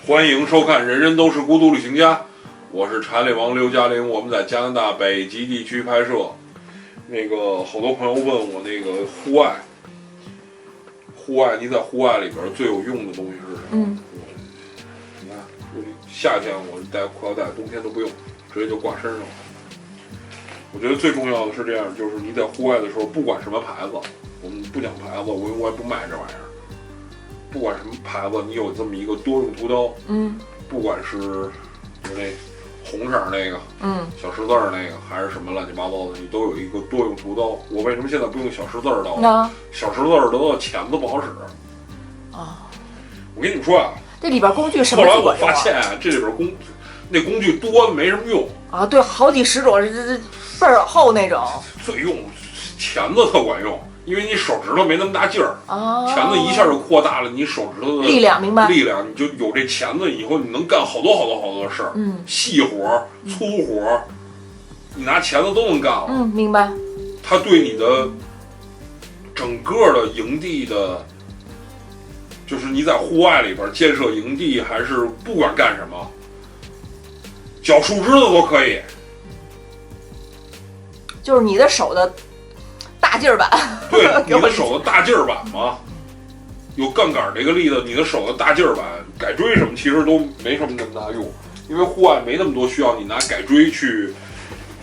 欢迎收看《人人都是孤独旅行家》，我是柴里王刘嘉玲，我们在加拿大北极地区拍摄。好多朋友问我户外，你在户外里边最有用的东西是什么？你看，夏天我带裤腰带，冬天都不用，直接就挂身上了。我觉得最重要的是这样，就是你在户外的时候，不管什么牌子，我们不讲牌子，我也不卖这玩意儿。不管什么牌子，你有这么一个多用途刀，不管是那红色那个，小十字那个，还是什么乱七八糟的，你都有一个多用途刀。我为什么现在不用小十字刀呢？小十字刀的钳子不好使啊。我跟你们说啊，这里边工具什么？后来我发现啊，这里边工具多没什么用啊。对，好几十种，这倍儿厚那种。最用钳子特管用。因为你手指头没那么大劲儿，钳子一下就扩大了你手指头的力量，明白？力量，你就有这钳子以后，你能干好多的事儿。细活、粗活，你拿钳子都能干了。明白。它对你的整个的营地的，就是你在户外里边建设营地，还是不管干什么，绞树枝子都可以。就是你的手的大劲儿板，对，你的手的大劲儿板嘛，有杠杆这个力的，你的手的大劲儿板、改锥什么，其实都没什么那么大用，因为户外没那么多需要你拿改锥去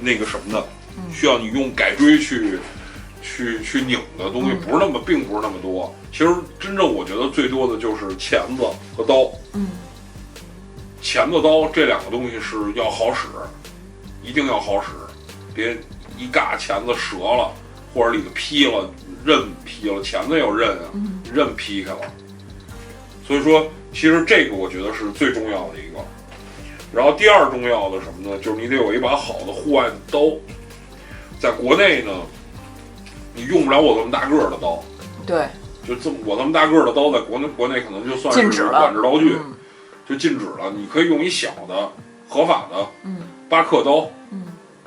什么的，需要你用改锥去拧的东西，并不是那么多。其实真正我觉得最多的就是钳子和刀。钳子刀这两个东西是要好使，一定要好使，别一嘎钳子折了。或者里头劈了，刃劈了，钳子要刃啊，刃劈开了。所以说，其实这个我觉得是最重要的一个。然后第二重要的什么呢？就是你得有一把好的户外的刀。在国内呢，你用不了我这么大个儿的刀。对。就这么我这么大个儿的刀，在国内可能就算是管制刀具，就禁止了。你可以用一小的、合法的，巴克刀。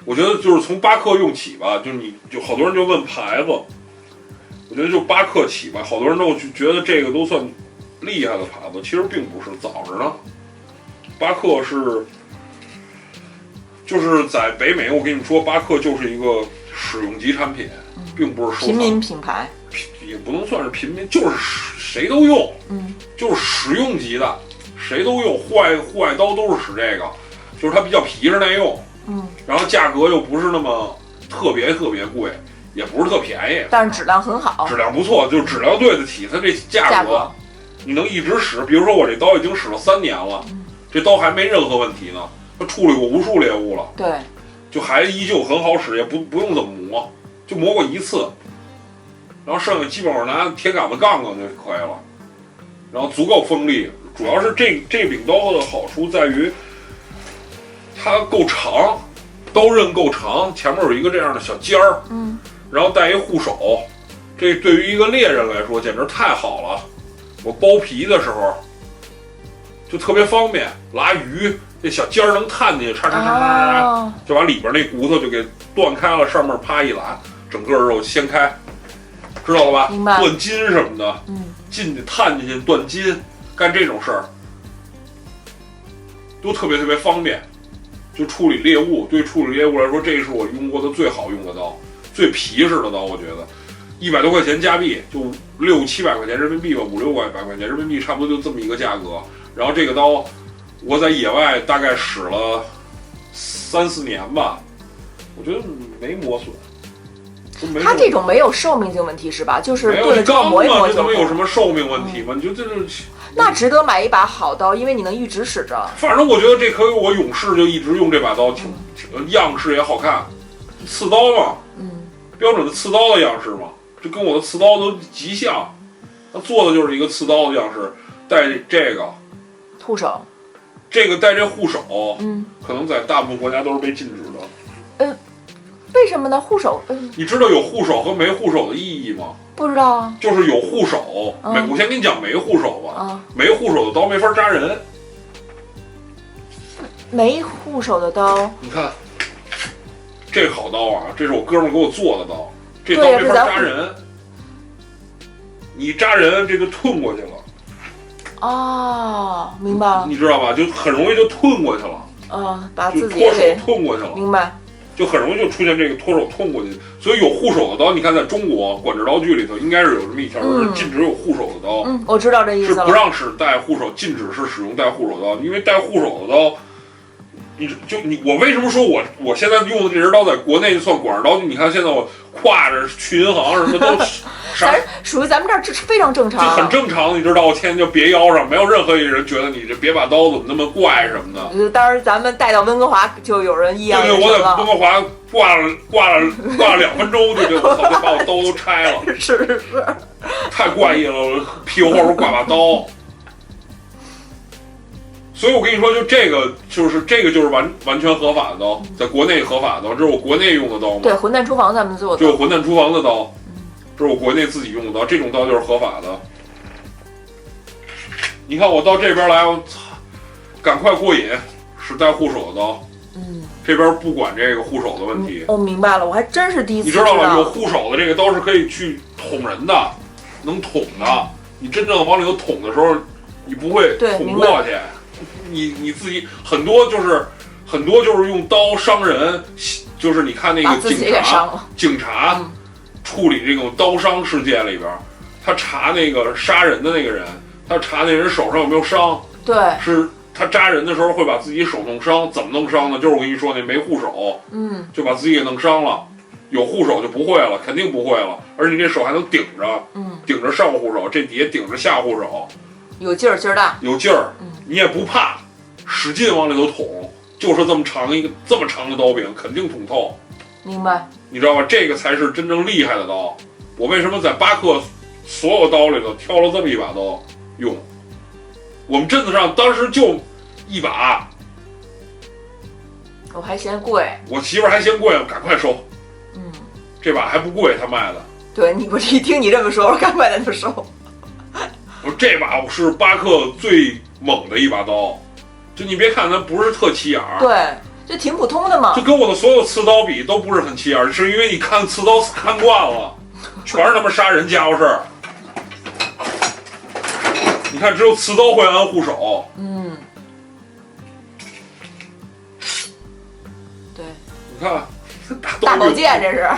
我觉得就是从巴克用起吧，就好多人就问牌子，我觉得就巴克起吧，好多人都觉得这个都算厉害的牌子，其实并不是，早着呢。巴克就是在北美，我跟你们说，巴克就是一个使用级产品，并不是收藏平民品牌，也不能算是平民，就是谁都用，就是实用级的，谁都用，户外刀都是使这个，就是它比较皮实耐用。然后价格又不是那么特别贵，也不是特便宜，但是质量很好，质量不错，就是质量对得起它这价格，你能一直使。比如说我这刀已经使了3年了，这刀还没任何问题呢，它处理过无数猎物了，对，就还依旧很好使，也不用怎么磨，就磨过一次，然后剩下基本上拿铁杆子杠杠就可以了，然后足够锋利。主要是这柄刀的好处在于。它够长，刀刃够长，前面有一个这样的小尖儿，然后带一护手，这对于一个猎人来说简直太好了。我剥皮的时候就特别方便，拉鱼这小尖儿能探进去，嚓，就把里边那骨头就给断开了，上面啪一拉，整个肉掀开，知道了吧？断筋什么的，进去探进去断筋，干这种事儿都特别方便。就处理猎物，对处理猎物来说，这是我用过的最好用的刀，最皮实的刀。我觉得100多块钱加币，就600-700块钱人民币吧，500-600块钱人民币，差不多就这么一个价格。然后这个刀，我在野外大概使了3-4年吧，我觉得没磨损。它这种没有寿命性问题是吧？就是对了之后磨一磨就。这怎么有什么寿命问题吗？你就这就。那值得买一把好刀，因为你能一直使着。反正我觉得这可以，我勇士就一直用这把刀，样式也好看，刺刀嘛，标准的刺刀的样式嘛，这跟我的刺刀都极像。它做的就是一个刺刀的样式，带这个护手，这个带这护手，可能在大部分国家都是被禁止的。为什么呢？护手，你知道有护手和没护手的意义吗？不知道啊。就是有护手，我先跟你讲没护手吧。没护手的刀没法扎人。没护手的刀，你看，这好刀啊！这是我哥们给我做的刀，这刀没法扎人。你扎人，这个吞过去了，哦，明白了。你知道吧？就很容易就吞过去了，把自己就脱手给吞过去了。明白。就很容易就出现这个脱手吞过去。所以有护手的刀，你看在中国管制刀具里头应该是有这么一条，是禁止有护手的刀。我知道这意思了。是不让使带护手，禁止是使用带护手刀，因为带护手的刀。我为什么说我现在用的这支刀在国内算管制刀具？你看现在我挎着去银行什么都，属于咱们这儿这是非常正常，就很正常。你知道，我天天就别腰上，没有任何一人觉得你这别把刀怎么那么怪什么的。当时咱们带到温哥华，就有人异样眼神了。对，我在温哥华挂了2分钟，就我操，就把我刀都拆了。是，太怪异了，屁股后边挂把刀。所以我跟你说，这个就是完全合法的刀，在国内合法的刀，这是我国内用的刀嘛。对，混蛋厨房咱们做的。就是混蛋厨房的刀，这是我国内自己用的刀，这种刀就是合法的。你看我到这边来，我操，赶快过瘾，是带护手的刀。这边不管这个护手的问题。明白了，我还真是第一次知道。你知道吗？有护手的这个刀是可以去捅人的，能捅的。你真正往里头捅的时候，你不会捅过去。你自己很多就是用刀伤人，就是你看那个警察处理这种刀伤事件里边，他查那个杀人的那个人，他查那人手上有没有伤。对，是他扎人的时候会把自己手弄伤，怎么弄伤呢？就是我跟你说那没护手，就把自己给弄伤了。有护手就不会了，肯定不会了，而且这手还能顶着，顶着上护手，这底下顶着下护手，有劲儿大，有劲儿，你也不怕。使劲往里头捅，就是这么长的刀柄，肯定捅透。明白？你知道吧？这个才是真正厉害的刀。我为什么在巴克所有刀里头挑了这么一把刀用？我们镇子上当时就一把，我还嫌贵，我媳妇还嫌贵，赶快收。这把还不贵，他卖的。对，我一听你这么说，我赶快咱就收。我这把是巴克最猛的一把刀。就你别看它不是特起眼儿，对，就挺普通的嘛。就跟我的所有刺刀比都不是很起眼儿，是因为你看刺刀看惯了，全是他妈杀人家伙事儿。你看，只有刺刀会安护手。对。你看，大宝剑这是。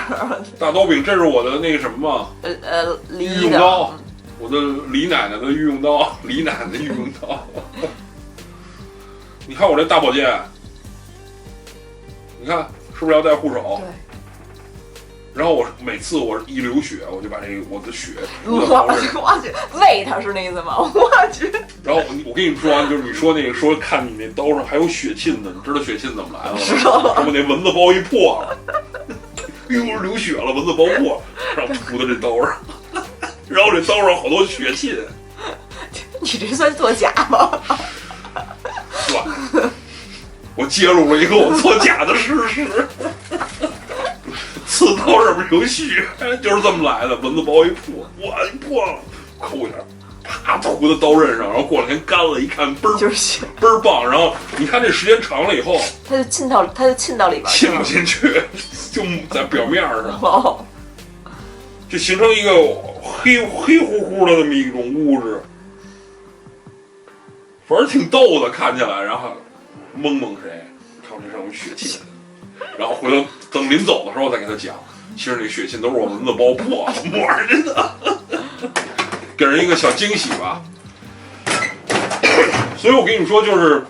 大刀柄，这是我的那个什么嘛？御用刀，我的李奶奶的御用刀，李奶奶的御用刀。你看我这大宝剑，你看是不是要带护手？对。然后每次我一流血，我就把我的血我去喂它是那意思吗？我去。然后我跟你说啊，就是你说那个说看你那刀上还有血沁呢，你知道血沁怎么来的吗？知道了。我那蚊子包一破了，哟流血了，蚊子包破，然后涂在这刀上，然后这刀上好多血沁。你这算作假吗？我揭露了一个我作假的事实。刺刀上面有血，就是这么来的。蚊子包一破，我破了，抠一下，啪涂在刀刃上，然后过两天干了，一看倍儿就是血，倍儿棒。然后你看这时间长了以后，它就沁到里边，沁不进去，就在表面上，就形成一个黑乎乎的那么一种物质。反正挺逗的，看起来，然后蒙谁，看我这上有血沁，然后回头等临走的时候再给他讲，其实那血沁都是我蚊子包破抹着的，给人一个小惊喜吧。所以我跟你们说，就是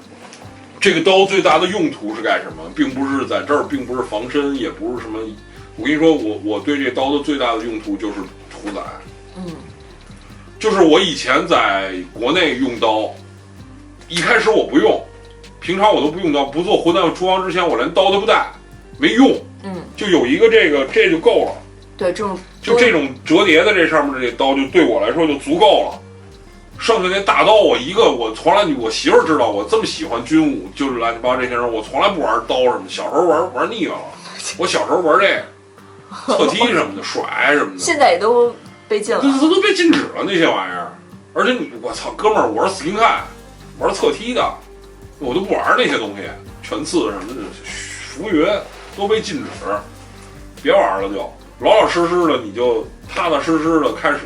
这个刀最大的用途是干什么，并不是在这儿，并不是防身，也不是什么。我跟你说，我对这刀的最大的用途就是屠宰。就是我以前在国内用刀。一开始我不用，平常我都不用刀，不做混蛋厨房之前我连刀都不带，没用。就有一个这就够了。对，这种折叠的这上面的这刀就对我来说就足够了。剩下那大刀我从来我媳妇知道我这么喜欢军武，就是乱七八糟这些人，我从来不玩刀什么，小时候玩腻了。我小时候玩这个侧踢什么的，甩什么的，现在也都被禁了，这都被禁止了那些玩意儿。而且我操，哥们儿，我是死硬汉。玩侧踢的，我都不玩那些东西，拳刺什么的，浮云都被禁止，别玩了就老老实实的，你就踏踏实实的开始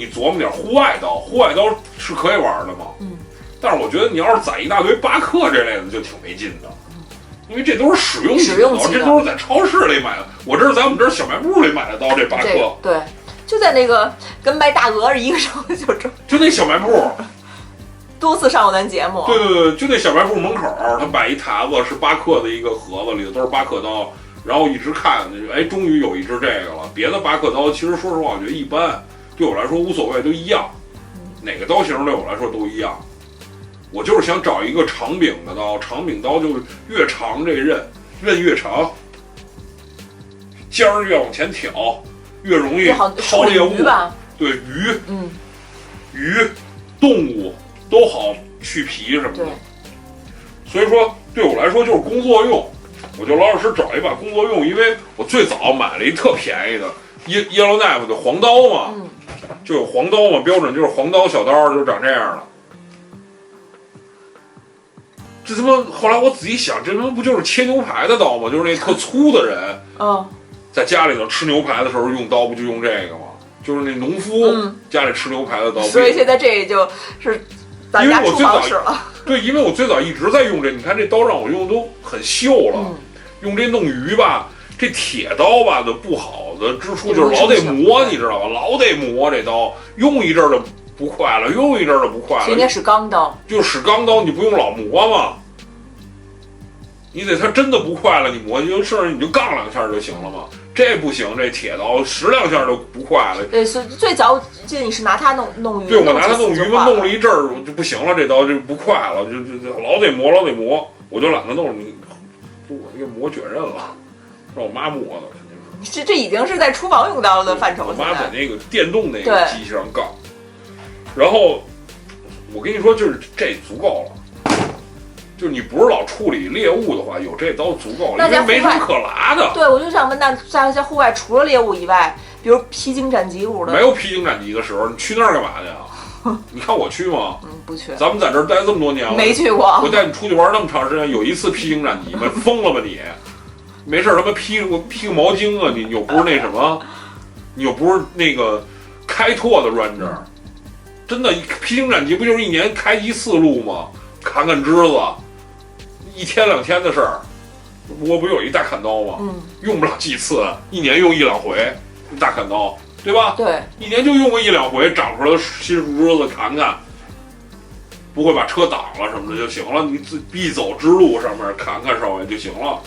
你琢磨点户外刀，户外刀是可以玩的嘛。但是我觉得你要是攒一大堆巴克这类的就挺没劲的，因为这都是使用级刀，这都是在超市里买的。我这是在我们这儿小卖部里买的刀，这巴克。对，就在那个跟卖大鹅是一个时候就那小卖部。多次上过咱节目。对，就那小卖部门口，他摆一台子是巴克的一个盒子，里头都是巴克刀，然后一直看，哎，终于有一支这个了。别的巴克刀其实说实话，我觉得一般，对我来说无所谓，都一样，哪个刀型对我来说都一样。我就是想找一个长柄的刀，长柄刀就越长这刃越长，尖儿越往前挑，越容易掏猎物。对鱼、动物都好去皮什么的。所以说对我来说就是工作用，我就老实找一把工作用，因为我最早买了一特便宜的Yellow Knife 的黄刀嘛，就有黄刀嘛，标准就是黄刀小刀，就长这样的。这他妈后来我仔细想，这他妈不就是切牛排的刀吗？就是那特粗的人，在家里头吃牛排的时候用刀，不就用这个吗？就是那农夫家里吃牛排的刀。所以现在这就是咱家厨房使了。对，因为我最早一直在用这，你看这刀让我用都很锈了。用这弄鱼吧，这铁刀吧的不好的之处就是老得磨，你知道吧？老得磨这刀，用一阵就不快了，用一阵就不快了。应该使钢刀，就使钢刀，你不用老磨吗？你得它真的不快了，你磨就是你就杠两下就行了嘛。这不行，这铁刀10两下就不快了。对，所以最早记得你是拿它弄鱼。对，我拿它弄鱼嘛，弄了一阵儿就不行了，这刀就不快了，就老得磨，我就懒得弄你，我给磨卷刃了，让我妈磨的。这已经是在厨房用刀的范畴了。我妈在那个电动那个机器上杠，然后我跟你说，就是这足够了。就是你不是老处理猎物的话，有这刀足够了，因为没什么可拿的。对，我就想问，那在户外除了猎物以外，比如披荆斩棘物的，没有披荆斩棘的时候，你去那儿干嘛去啊？你看我去吗？不去。咱们在这儿待这么多年了，没去过。我带你出去玩那么长时间，有一次披荆斩棘吗？疯了吧你？没事他妈披个毛巾啊！你又不是那什么，你又不是那个开拓的 ranger， 真的披荆斩棘不就是一年开一次路吗？砍枝子。1天2天的事儿，我不有一大砍刀吗？用不了几次，一年用1、2回，大砍刀，对吧？对，一年就用过1、2回，长出来的新树枝子砍砍，不会把车挡了什么的就行了。你必走之路上面砍砍稍微就行了，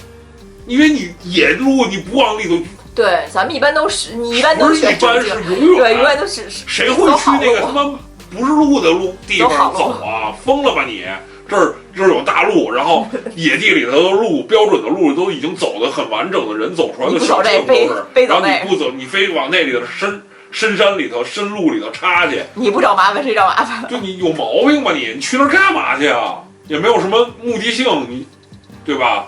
因为你野路你不往里头。对，咱们一般都是你一般都选一般是永远，对，永远都是谁会去那个他妈不是路的地方走啊？疯了吧你！这儿有大路，然后野地里头的路，标准的路都已经走得很完整的人走出来的小径都是，然后你不走，你非往那里头深山里头、深路里头插去。你不找麻烦谁找麻烦？就你有毛病吧你去那儿干嘛去啊？也没有什么目的性，你对吧？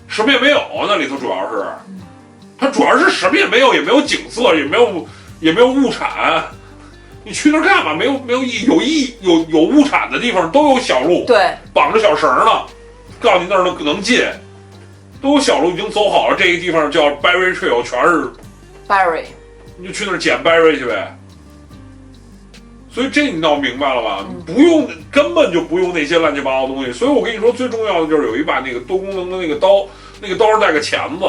什么也没有，那里头主要是，它主要是什么也没有，也没有景色，也没有物产。你去那儿干嘛？没有有物产的地方都有小路，对，绑着小绳呢，告诉你那儿能进，都有小路已经走好了。这个地方叫 Berry Trail， 全是 Berry， 你就去那儿捡 Berry 去呗。所以这你闹明白了吧？不用，根本就不用那些乱七八糟的东西。所以我跟你说，最重要的就是有一把那个多功能的那个刀，那个刀上带个钳子。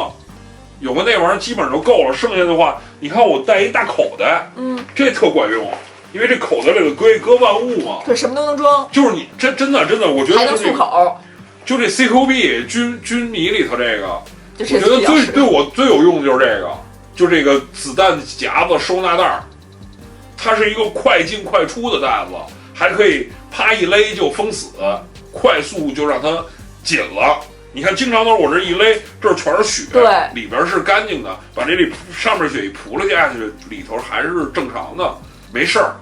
有个那玩意儿基本上就够了，剩下的话，你看我带一大口袋，这特管用，因为这口袋里头搁万物嘛，对，什么都能装。就是你真的，我觉得还能漱口。就这 CQB 军迷里头这个，我觉得对我最有用的就是这个，就这个子弹夹子收纳袋，它是一个快进快出的袋子，还可以啪一勒就封死，快速就让它紧了。你看，经常都是我这一勒，这儿全是血，对，里边是干净的，把这里上面血一扑了下去，里头还是正常的，没事儿。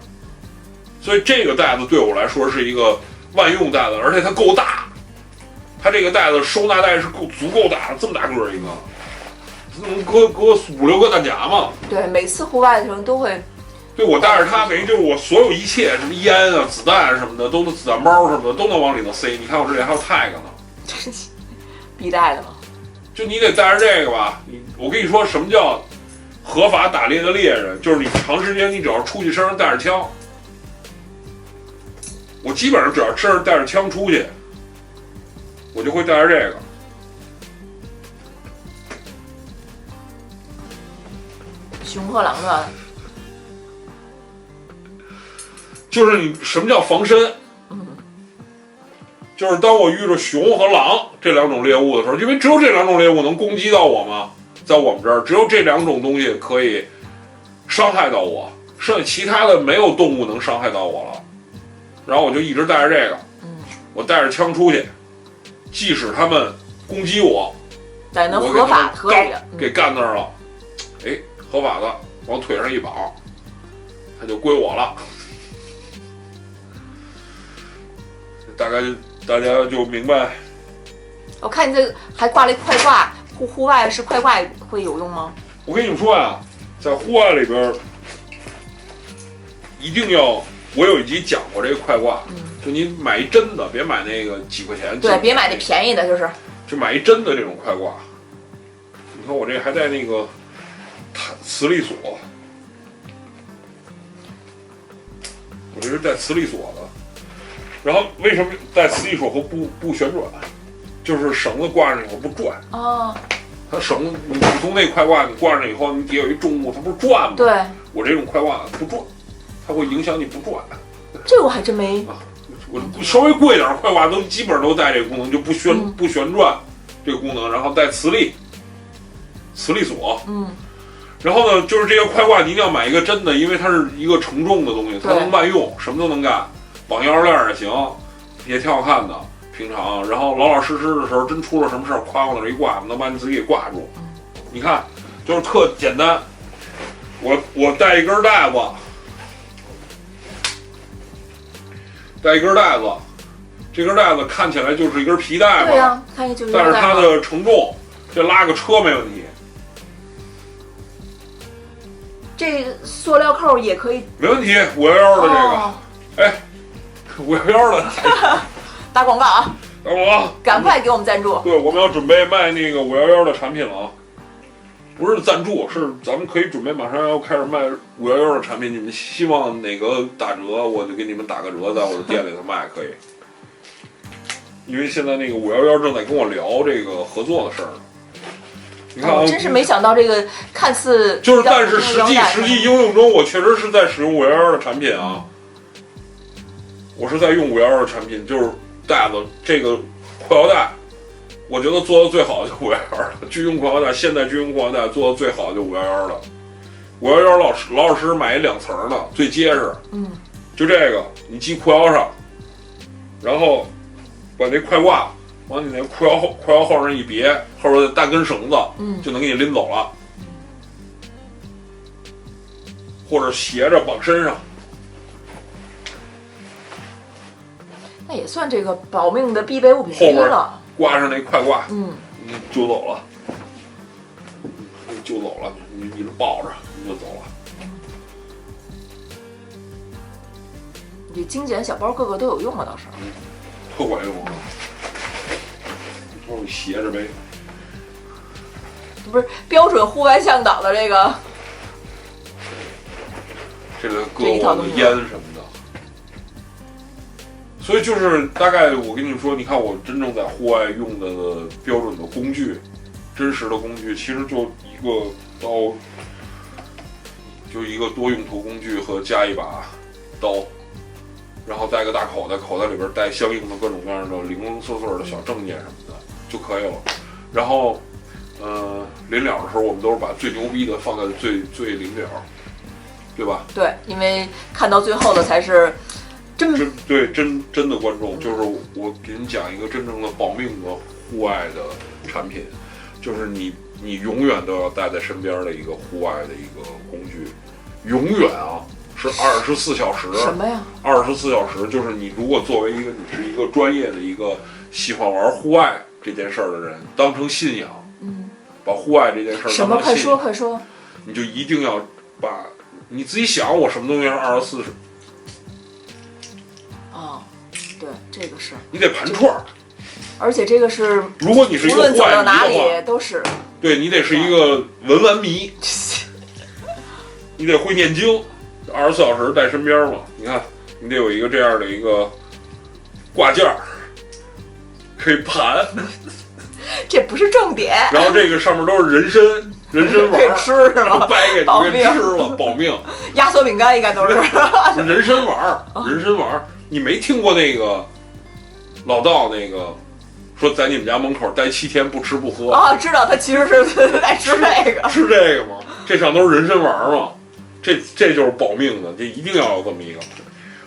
所以这个袋子对我来说是一个万用袋子，而且它够大，它这个袋子收纳袋是足够大，这么大个一个，能搁5、6个弹夹嘛。对，每次户外的时候都会。对，我带着它，等于就是我所有一切，什么烟啊、子弹什么的，都子弹包什么的都能往里头塞。你看我这里还有 tag 呢。必带的嘛，就你得带着这个吧。我跟你说，什么叫合法打猎的猎人，就是你长时间你只要出去身上带着枪，我基本上只要身上带着枪出去，我就会带着这个。熊和狼的，就是你什么叫防身？就是当我遇着熊和狼这两种猎物的时候，因为只有这两种猎物能攻击到我嘛，在我们这儿只有这两种东西可以伤害到我，剩下其他的没有动物能伤害到我了。然后我就一直带着这个，我带着枪出去，即使他们攻击我，在能合法合理的给干那儿了，哎，合法的往腿上一绑，它就归我了。大家就明白。我看你这个还挂了一快挂，户外是快挂会有用吗？我跟你们说呀，在户外里边，一定要，我有一集讲过这个快挂，就你买一真的，别买那个几块钱。对，别买那便宜的，就买一真的这种快挂。你看我这还带那个磁力锁，我这是带磁力锁的。然后为什么带磁力锁和不旋转？就是绳子挂上以后不转。哦。它绳子，你普通那快挂你挂上以后，你底下有一重物，它不是转吗？对。我这种快挂不转，它会影响你不转。这我还真没。我稍微贵点的快挂都基本上都带这个功能，就不旋转这个功能，然后带磁力锁。然后呢，就是这个快挂你一定要买一个真的，因为它是一个承重的东西，它能万用，什么都能干。绑腰链也行，也挺好看的。平常，然后老老实实的时候，真出了什么事儿，夸往那一挂，能把你自己给挂住。你看，就是特简单。我带一根带子，这根带子看起来就是一根皮带嘛。对呀，看起来就是。但是它的承重，这拉个车没问题。这塑料扣也可以。没问题，511的这个。哎，511的打广告啊！打广告，赶快给我们赞助。对，我们要准备卖那个511的产品了啊！不是赞助，是咱们可以准备马上要开始卖511的产品。你们希望哪个打折，我就给你们打个折，在我的店里头卖可以。因为现在那个511正在跟我聊这个合作的事儿呢。你看啊，真是没想到这个看似就是，但是实际应用中，我确实是在使用511的产品啊。我是在用511的产品，就是带子这个裤腰带，我觉得做的最好的就511的军用裤腰带，现代军用裤腰带做的最好的就511的。511老老实买一2层的，最结实。就这个你系裤腰上，然后把那快挂往你那裤腰后上一别，后边再带根绳子，就能给你拎走了。或者斜着绑身上。那也算这个保命的必备物品之一了。挂上那快挂，你就走了，你一直抱着你就走了。你这精简小包个个都有用啊，倒是。特管用啊！你说你斜着呗。不是标准户外向导的这个。这个搁我的烟什么的。所以就是大概我跟你说，你看我真正在户外用的标准的工具，真实的工具，其实就一个刀，就一个多用途工具和加一把刀，然后带个大口袋，口袋里边带相应的各种各样的零零碎碎的小证件什么的就可以了。然后，临了的时候，我们都是把最牛逼的放在最临了，对吧？对，因为看到最后的才是。真的观众，就是我给你讲一个真正的保命的户外的产品，就是你永远都要带在身边的一个户外的一个工具，永远啊是24小时。什么呀？24小时，就是你如果作为你是一个专业的一个喜欢玩户外这件事儿的人，当成信仰，把户外这件事儿什么？快说，你就一定要把你自己想，我什么东西是24。对，这个是你得盘串，而且这个是，如果你是一个户外迷的话，无论走到哪里都是。对，你得是一个文玩迷，你得会念经，24小时带身边嘛。你看，你得有一个这样的一个挂件儿，可以盘。这不是重点。然后这个上面都是人参丸，可以吃是吗？掰开就给吃了，保命。压缩饼干应该都是。人参丸，你没听过那个老道那个说在你们家门口待7天不吃不喝？哦，知道他其实是在吃这个。吃这个吗？这上都是人参丸嘛，这就是保命的，这一定要有这么一个。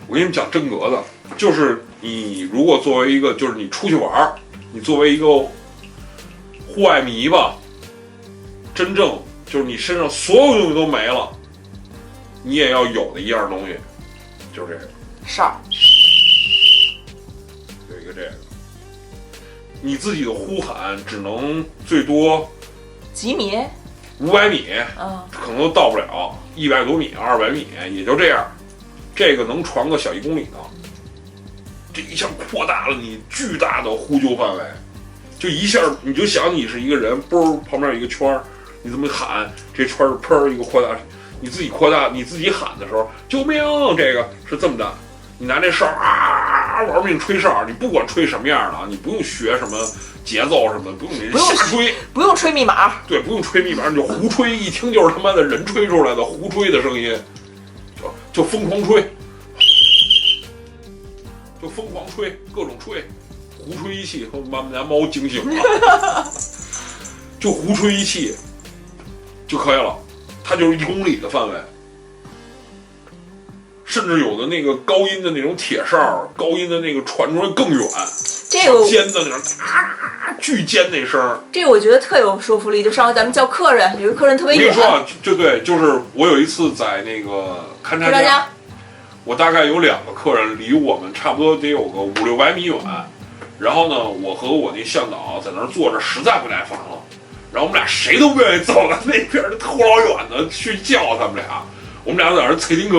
我跟你们讲真格的，就是你如果作为一个，就是你出去玩，你作为一个户外迷吧，真正就是你身上所有东西都没了，你也要有的一样东西，就是这个哨，有一个这个，你自己的呼喊只能最多几米，500米，可能都到不了，100多米、200米，也就这样。这个能传个小1公里呢，这一下扩大了你巨大的呼救范围，就一下你就想你是一个人，啵，旁边有一个圈，你这么喊，这圈是砰一个扩大，你自己扩大，你自己喊的时候，救命！这个是这么大，你拿这哨啊玩命吹哨，你不管吹什么样的，你不用学什么节奏什么的，不用瞎吹，不用吹密码，对，不用吹密码，你就胡吹，一听就是他妈的人吹出来的胡吹的声音。就疯狂吹，就疯狂吹，各种吹，胡吹一气，把我们家猫惊醒了，就胡吹一气就可以了，它就是1公里的范围，甚至有的那个高音的那种铁哨，高音的那个传出来更远，这个尖的那种巨尖那声，这个我觉得特有说服力。就上回咱们叫客人，有一个客人特别远，我跟你说啊，就对，就是我有一次在那个勘察家。我大概有2个客人离我们差不多得有个500-600米远，然后呢，我和我那向导在那儿坐着，实在不耐烦了，然后我们俩谁都不愿意走到那边，特老远的去叫他们俩，我们俩在那儿脆丁壳，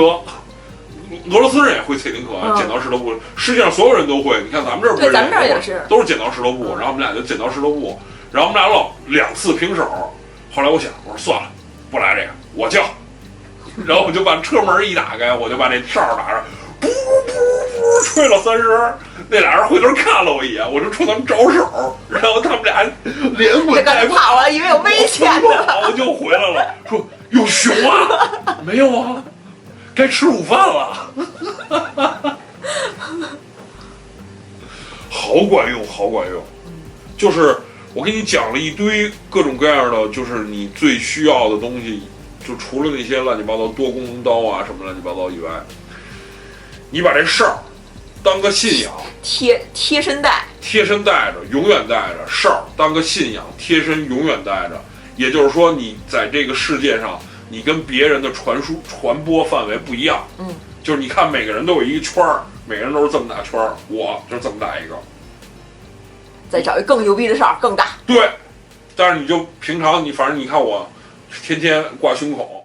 俄罗斯人也会脆丁壳，剪刀石头布，世界上所有人都会。你看咱们这儿不是，咱们这儿也是，都是剪刀石头布，然后我们俩就剪刀石头布，然后我们俩老2次平手，后来我想，我说算了，不来这个，我叫。然后我就把车门一打开，我就把那哨打上，噗噗噗吹了30，那俩人回头看了我一眼，我就冲他们招手，然后他们俩连滚带跑了，以为有危险呢，我就回来了，说有熊啊？没有啊，该吃午饭了。好管用，好管用，就是我给你讲了一堆各种各样的，就是你最需要的东西。就除了那些乱七八糟多功能刀啊什么乱七八糟以外，你把这哨当个信仰，贴身带着，永远带着哨当个信仰，贴身永远带着。也就是说，你在这个世界上，你跟别人的传播范围不一样。就是你看每个人都有一个圈儿，每个人都是这么大圈儿，我就这么大一个。再找一更牛逼的哨，更大。对，但是你就平常你反正你看我。天天挂胸口，